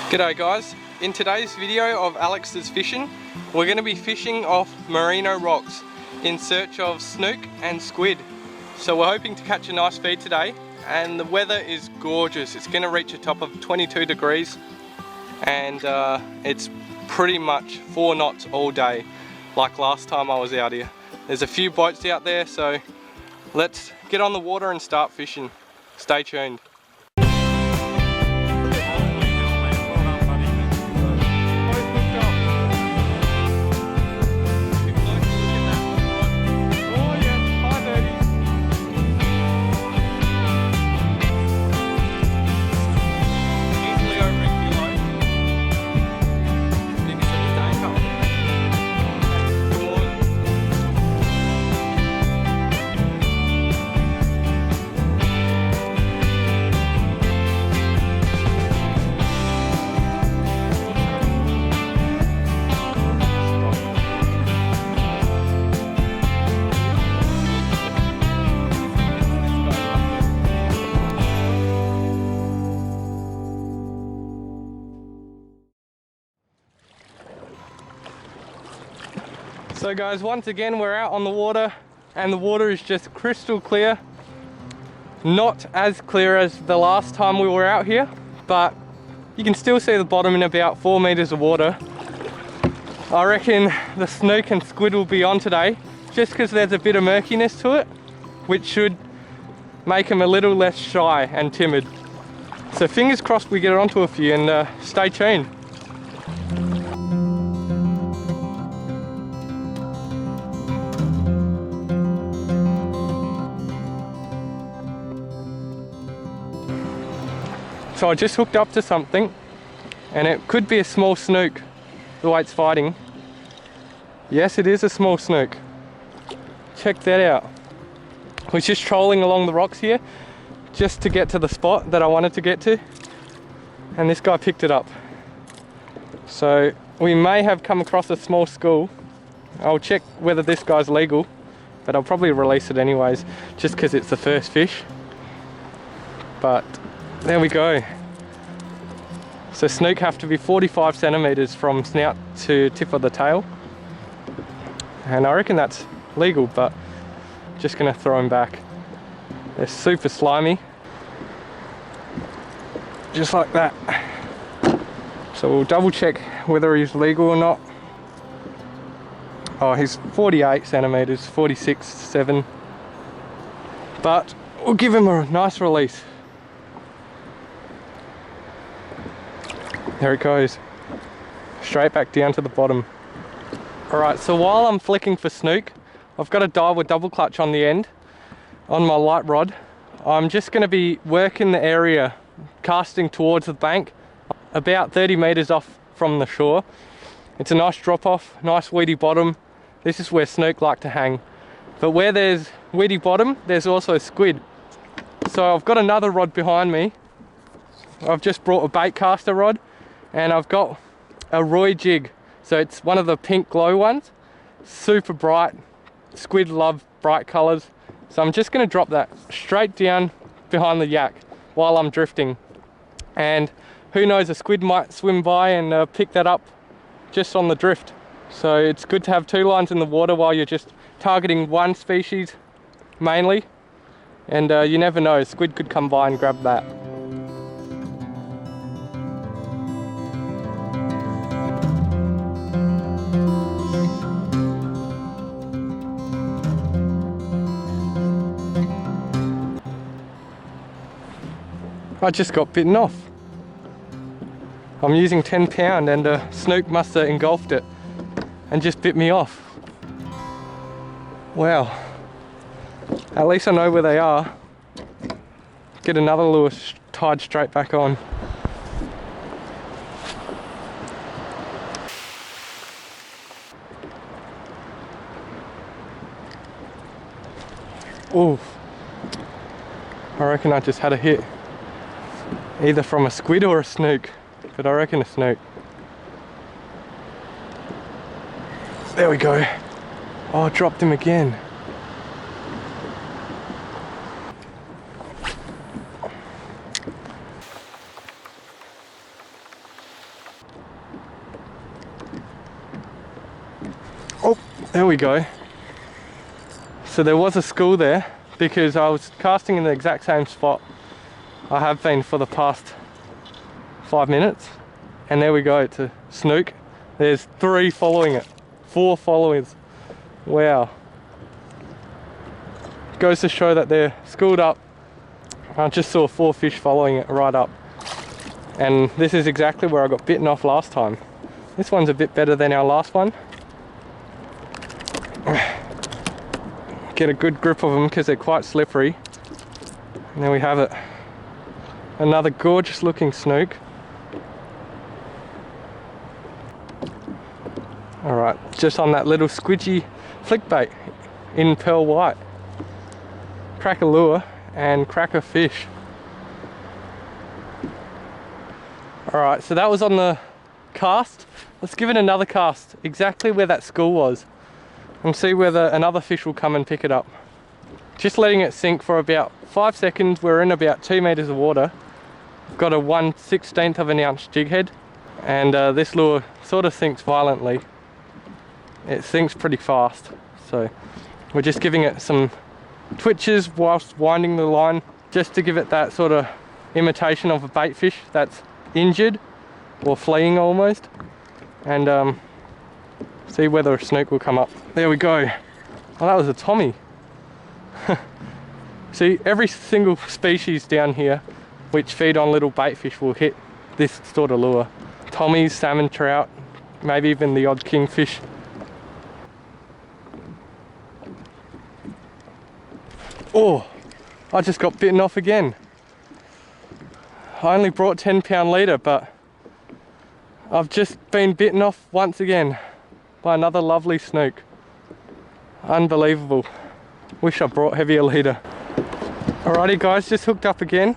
G'day guys, in today's video of Alex's fishing, we're going to be fishing off Marino Rocks in search of snook and squid. So we're hoping to catch a nice feed today, and the weather is gorgeous. It's going to reach a top of 22 degrees and it's pretty much 4 knots all day like last time I was out here. There's a few boats out there, so let's get on the water and start fishing. Stay tuned. So guys, once again we're out on the water and the water is just crystal clear. Not as clear as the last time we were out here, but you can still see the bottom in about 4 meters of water. I reckon the snook and squid will be on today, just because there's a bit of murkiness to it, which should make them a little less shy and timid. So fingers crossed we get onto a few, and stay tuned. So I just hooked up to something, and it could be a small snook, the way it's fighting. Yes, it is a small snook. Check that out. I was just trolling along the rocks here, just to get to the spot that I wanted to get to, and this guy picked it up. So we may have come across a small school. I'll check whether this guy's legal, but I'll probably release it anyways, just because it's the first fish. But there we go. So snook have to be 45 centimeters from snout to tip of the tail, and I reckon that's legal, but just gonna throw him back. They're super slimy, just like that. So we'll double check whether he's legal or not. Oh, he's 48 centimeters, 46, 7, but we'll give him a nice release. There it goes, straight back down to the bottom. Alright, so while I'm flicking for snook, I've got a dive with double clutch on the end, on my light rod. I'm just going to be working the area, casting towards the bank, about 30 meters off from the shore. It's a nice drop off, nice weedy bottom. This is where snook like to hang. But where there's weedy bottom, there's also squid. So I've got another rod behind me. I've just brought a bait caster rod, and I've got a Roy jig. So it's one of the pink glow ones, super bright. Squid love bright colors. So I'm just going to drop that straight down behind the yak while I'm drifting. And who knows, a squid might swim by and pick that up just on the drift. So it's good to have 2 lines in the water while you're just targeting one species mainly. And you never know, a squid could come by and grab that. I just got bitten off. I'm using 10 pound, and a snook must have engulfed it and just bit me off. Wow. At least I know where they are. Get another lure tied straight back on. Ooh. I reckon I just had a hit. Either from a squid or a snook, but I reckon a snook. There we go. Oh, I dropped him again. There we go. So there was a school there because I was casting in the exact same spot I have been for the past 5 minutes. And there we go, it's a snook. There's 3 following it, 4 followers. Wow. Goes to show that they're schooled up. I just saw 4 fish following it right up. And this is exactly where I got bitten off last time. This one's a bit better than our last one. Get a good grip of them because they're quite slippery. And there we have it. Another gorgeous looking snook. Alright, just on that little squidgy flick bait in pearl white. Cracker lure and cracker fish. Alright, so that was on the cast. Let's give it another cast exactly where that school was and see whether another fish will come and pick it up. Just letting it sink for about 5 seconds. We're in about 2 meters of water. Got a 1/16 of an ounce jig head, and this lure sort of sinks violently. It sinks pretty fast, so we're just giving it some twitches whilst winding the line, just to give it that sort of imitation of a bait fish that's injured or fleeing almost, and see whether a snook will come up. There we go. Oh, that was a tommy. See, every single species down here which feed on little bait fish will hit this sort of lure. Tommies, salmon, trout, maybe even the odd kingfish. Oh, I just got bitten off again. I only brought 10-pound leader, but I've just been bitten off once again by another lovely snook. Unbelievable. Wish I brought heavier leader. Alrighty guys, just hooked up again,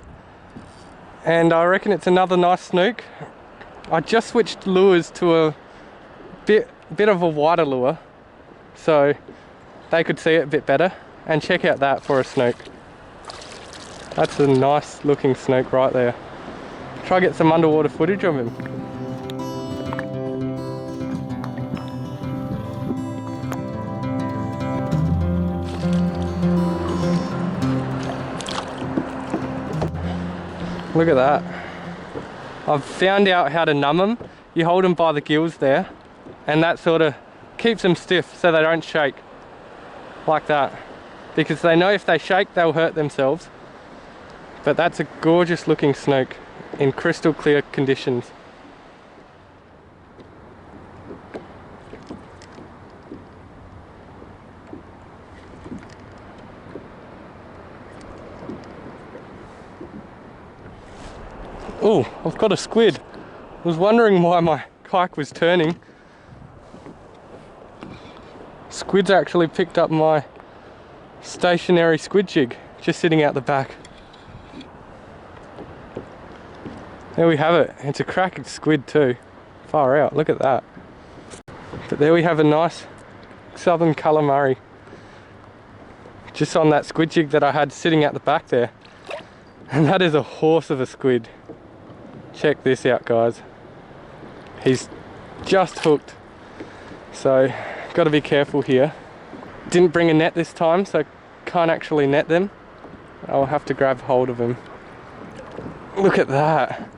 and I reckon it's another nice snook. I just switched lures to a bit of a wider lure so they could see it a bit better, and check out that for a snook. That's a nice looking snook right there. Try get some underwater footage of him. Look at that. I've found out how to numb them. You hold them by the gills there, and that sort of keeps them stiff so they don't shake like that, because they know if they shake they'll hurt themselves. But that's a gorgeous looking snook in crystal clear conditions. Oh, I've got a squid. I was wondering why my kayak was turning. Squid's actually picked up my stationary squid jig, just sitting out the back. There we have it. It's a cracking squid too. Far out, look at that. But there we have a nice southern calamari, just on that squid jig that I had sitting out the back there. And that is a horse of a squid. Check this out guys. He's just hooked, so got to be careful here. Didn't bring a net this time, so can't actually net them. I'll have to grab hold of him. Look at that.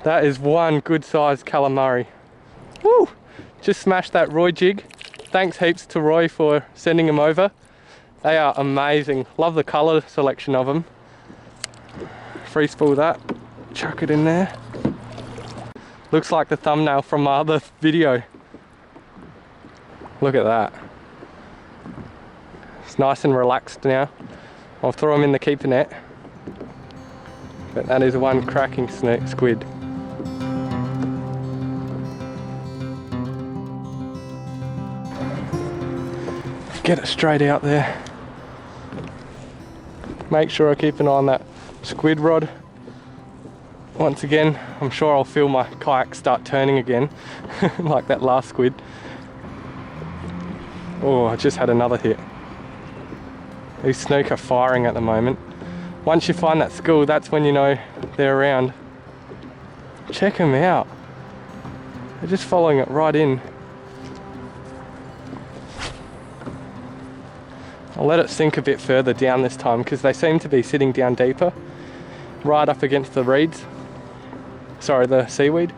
That is one good sized calamari. Woo! Just smashed that Roy jig. Thanks heaps to Roy for sending them over. They are amazing. Love the colour selection of them. Free spool that. Chuck it in there. Looks like the thumbnail from my other video. Look at that. It's nice and relaxed now. I'll throw them in the keeper net. But that is one cracking squid. Get it straight out there. Make sure I keep an eye on that squid rod. Once again, I'm sure I'll feel my kayak start turning again, like that last squid. Oh, I just had another hit. These snook are firing at the moment. Once you find that school, that's when you know they're around. Check them out. They're just following it right in. I'll let it sink a bit further down this time because they seem to be sitting down deeper, right up against the reeds. Sorry, the seaweed.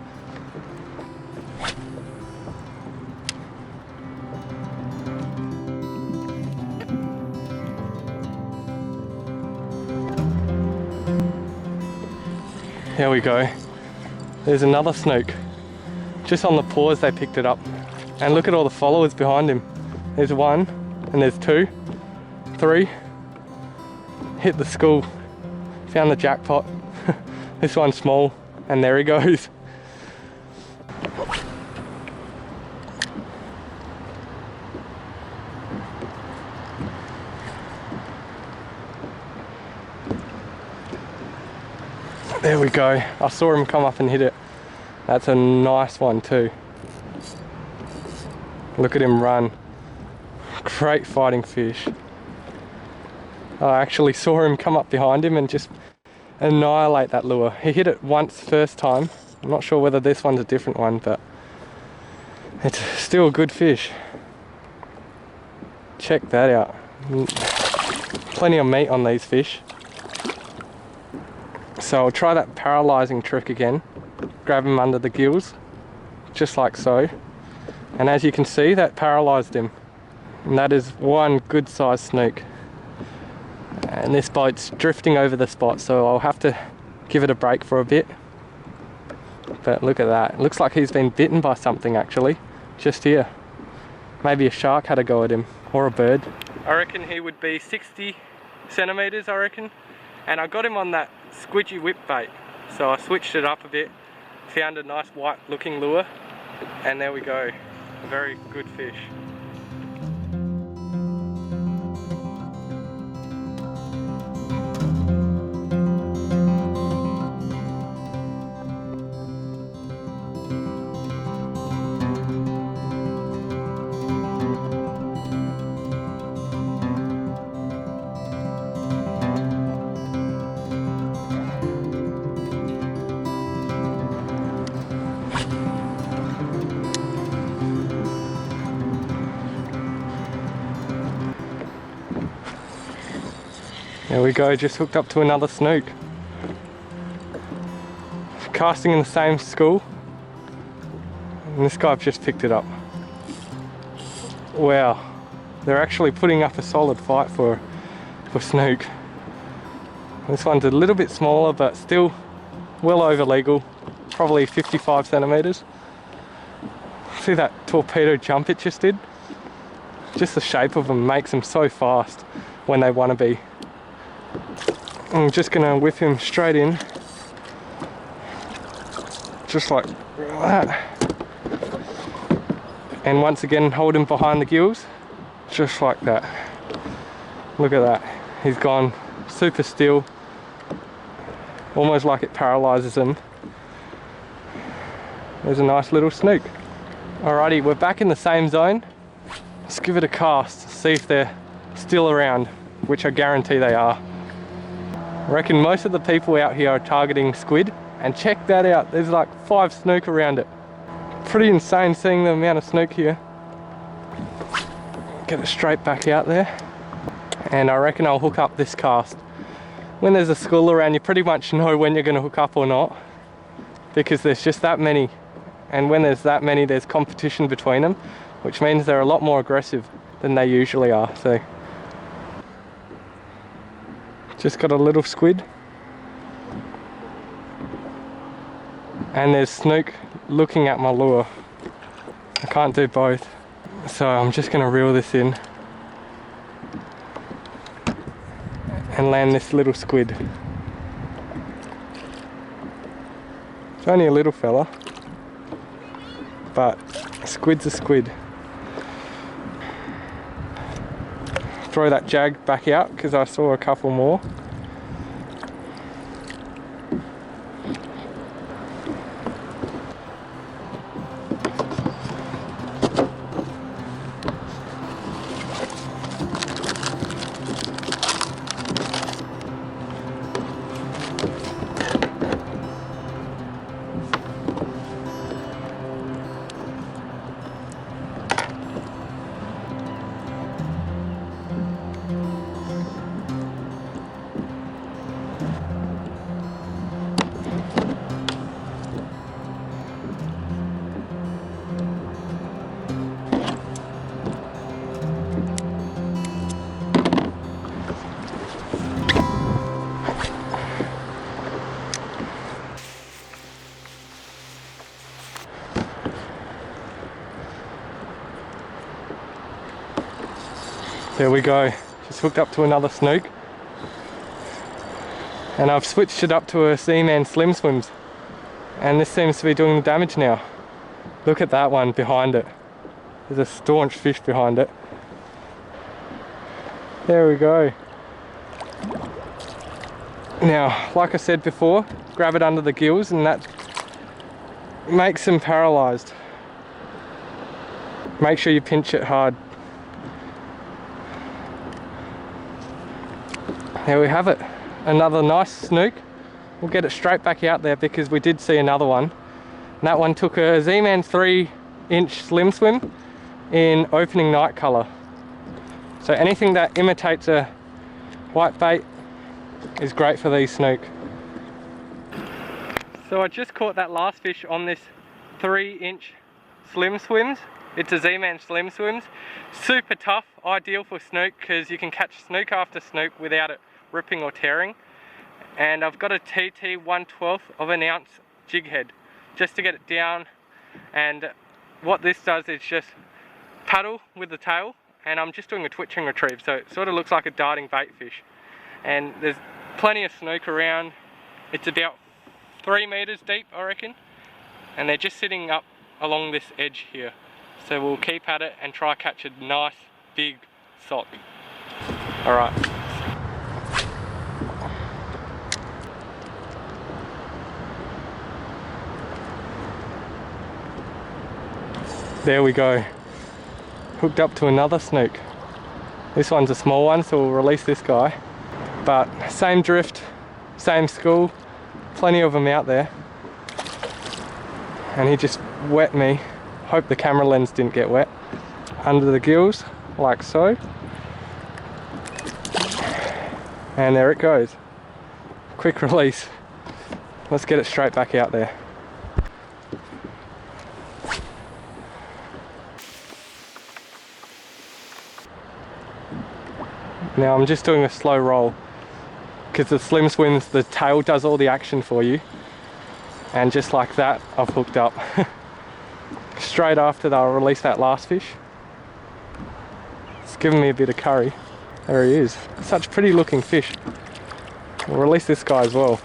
Here we go. There's another snook. Just on the paws they picked it up. And look at all the followers behind him. There's one, and there's two, three. Hit the school. Found the jackpot. This one's small, and there he goes. There we go. I saw him come up and hit it. That's a nice one too. Look at him run. Great fighting fish. I actually saw him come up behind him and just annihilate that lure. He hit it once first time. I'm not sure whether this one's a different one, but it's still a good fish. Check that out. Plenty of meat on these fish. So I'll try that paralysing trick again. Grab him under the gills, just like so. And as you can see, that paralysed him. And that is one good sized snook. And this boat's drifting over the spot, so I'll have to give it a break for a bit. But look at that. It looks like he's been bitten by something actually, just here. Maybe a shark had a go at him, or a bird. I reckon he would be 60 centimetres, I reckon. And I got him on that squidgy whip bait. So I switched it up a bit, found a nice white looking lure, and there we go. A very good fish. There we go, just hooked up to another snook. Casting in the same school. And this guy just picked it up. Wow, they're actually putting up a solid fight for snook. This one's a little bit smaller, but still well over legal. Probably 55 centimetres. See that torpedo jump it just did? Just the shape of them makes them so fast when they want to be. I'm just gonna whip him straight in, just like that, and once again hold him behind the gills, just like that. Look at that, he's gone super still, almost like it paralyzes him. There's a nice little snook. Alrighty, we're back in the same zone. Let's give it a cast, see if they're still around, which I guarantee they are. I reckon most of the people out here are targeting squid, and check that out, there's like 5 snook around it. Pretty insane seeing the amount of snook here. Get it straight back out there, and I reckon I'll hook up this cast. When there's a school around, you pretty much know when you're going to hook up or not, because there's just that many, and when there's that many there's competition between them, which means they're a lot more aggressive than they usually are. So just got a little squid, and there's snook looking at my lure. I can't do both, so I'm just going to reel this in and land this little squid. It's only a little fella, but a squid's a squid. Throw that jag back out because I saw a couple more. There we go. Just hooked up to another snook. And I've switched it up to a Seaman Slim Swims. And this seems to be doing the damage now. Look at that one behind it. There's a staunch fish behind it. There we go. Now, like I said before, grab it under the gills and that makes them paralysed. Make sure you pinch it hard. There we have it. Another nice snook. We'll get it straight back out there because we did see another one. And that one took a Z-Man 3-inch Slim Swim in opening night colour. So anything that imitates a white bait is great for these snook. So I just caught that last fish on this 3-inch Slim Swims. It's a Z-Man Slim Swims. Super tough, ideal for snook because you can catch snook after snook without it ripping or tearing. And I've got a TT 1/12 of an ounce jig head just to get it down. And what this does is just paddle with the tail, and I'm just doing a twitch and retrieve, so it sort of looks like a darting bait fish. And there's plenty of snook around. It's about 3 meters deep, I reckon, and they're just sitting up along this edge here. So we'll keep at it and try catch a nice big sock. All right. There we go. Hooked up to another snook. This one's a small one, so we'll release this guy. But same drift, same school, plenty of them out there. And he just wet me. Hope the camera lens didn't get wet. Under the gills, like so. And there it goes. Quick release. Let's get it straight back out there. Now I'm just doing a slow roll because the Slim Swims, the tail does all the action for you, and just like that I've hooked up. Straight after that I'll release that last fish. It's giving me a bit of curry. There he is. Such pretty looking fish. We'll release this guy as well.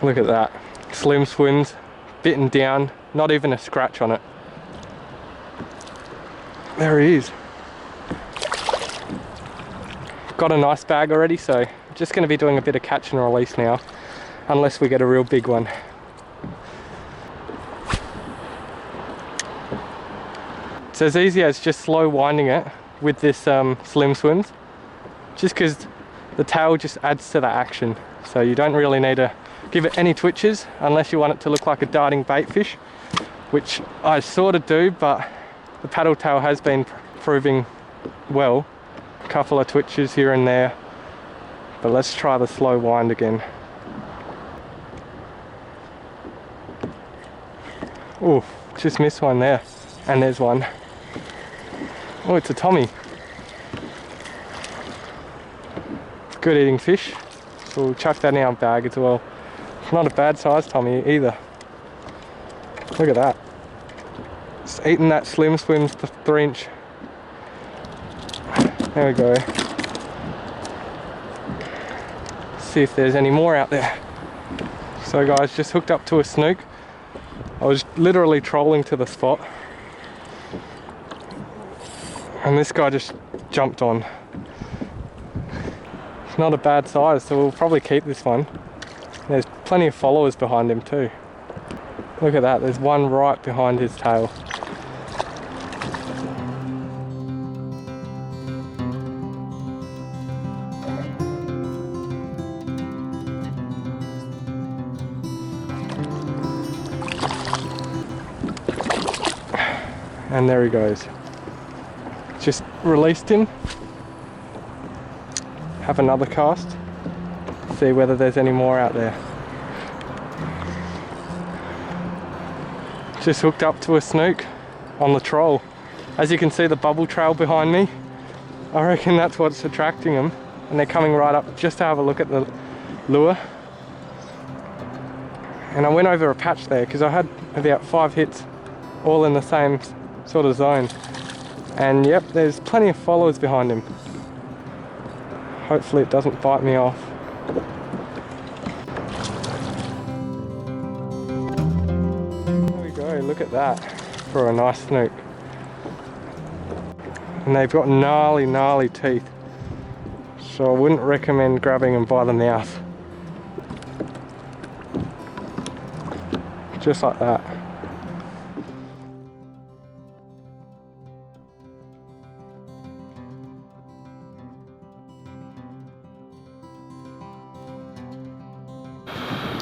Look at that. Slim Swims, bitten down, not even a scratch on it. There he is. Got a nice bag already, so just going to be doing a bit of catch and release now, unless we get a real big one. It's as easy as just slow winding it with this Slim Swims, just because the tail just adds to the action. So you don't really need to give it any twitches unless you want it to look like a darting bait fish, which I sort of do, but the paddle tail has been proving well. A couple of twitches here and there, but let's try the slow wind again. Oh, just missed one there, and there's one. Oh, it's a Tommy. Good eating fish, so we'll chuck that in our bag as well. It's not a bad size Tommy either. Look at that. Just eating that Slim Swims 3-inch. There we go. See if there's any more out there. So guys, just hooked up to a snook. I was literally trolling to the spot, and this guy just jumped on. It's not a bad size, so we'll probably keep this one. There's plenty of followers behind him too. Look at that, there's one right behind his tail. And there he goes. Just released him. Have another cast. See whether there's any more out there. Just hooked up to a snook on the troll. As you can see, the bubble trail behind me. I reckon that's what's attracting them. And they're coming right up just to have a look at the lure. And I went over a patch there because I had about 5 hits all in the same sort of zone. And yep, there's plenty of followers behind him. Hopefully it doesn't bite me off. There we go, look at that for a nice snook. And they've got gnarly teeth, so I wouldn't recommend grabbing them by the mouth. Just like that.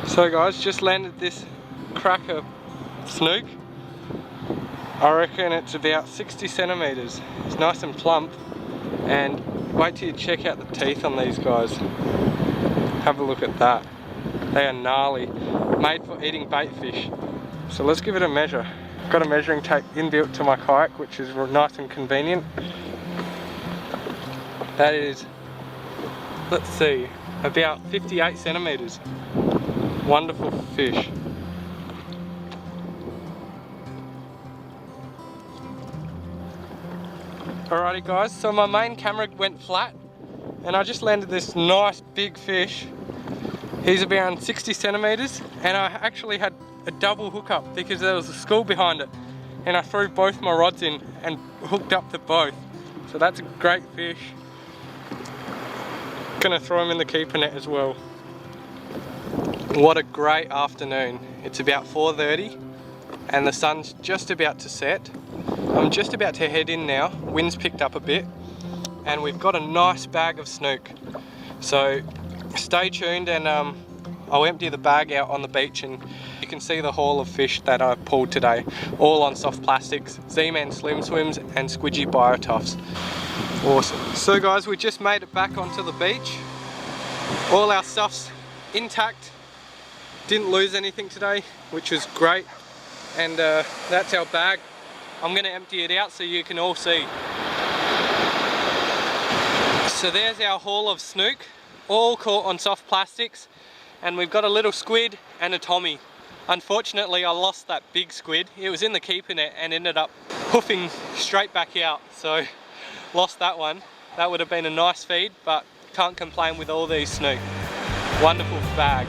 So guys, just landed this cracker snook. I reckon it's about 60 centimeters. It's nice and plump, and wait till you check out the teeth on these guys. Have a look at that. They are gnarly, made for eating bait fish. So let's give it a measure. I've got a measuring tape inbuilt to my kayak, which is nice and convenient. That is, let's see, about 58 centimeters. Wonderful fish. Alrighty guys, so my main camera went flat and I just landed this nice big fish. He's around 60 centimeters, and I actually had a double hookup because there was a school behind it, and I threw both my rods in and hooked up to both. So that's a great fish. Gonna throw him in the keeper net as well. What a great afternoon. It's about 4:30 and the sun's just about to set. I'm just about to head in now. Wind's picked up a bit and we've got a nice bag of snook. So stay tuned, and I'll empty the bag out on the beach and you can see the haul of fish that I've pulled today. All on soft plastics, Z-Man Slim Swims and Squidgy Biotoughs. Awesome. So guys, we just made it back onto the beach. All our stuff's intact. Didn't lose anything today, which was great. And that's our bag. I'm gonna empty it out so you can all see. So there's our haul of snook, all caught on soft plastics. And we've got a little squid and a tommy. Unfortunately, I lost that big squid. It was in the keeper net and ended up hoofing straight back out. So lost that one. That would have been a nice feed, but can't complain with all these snook. Wonderful bag.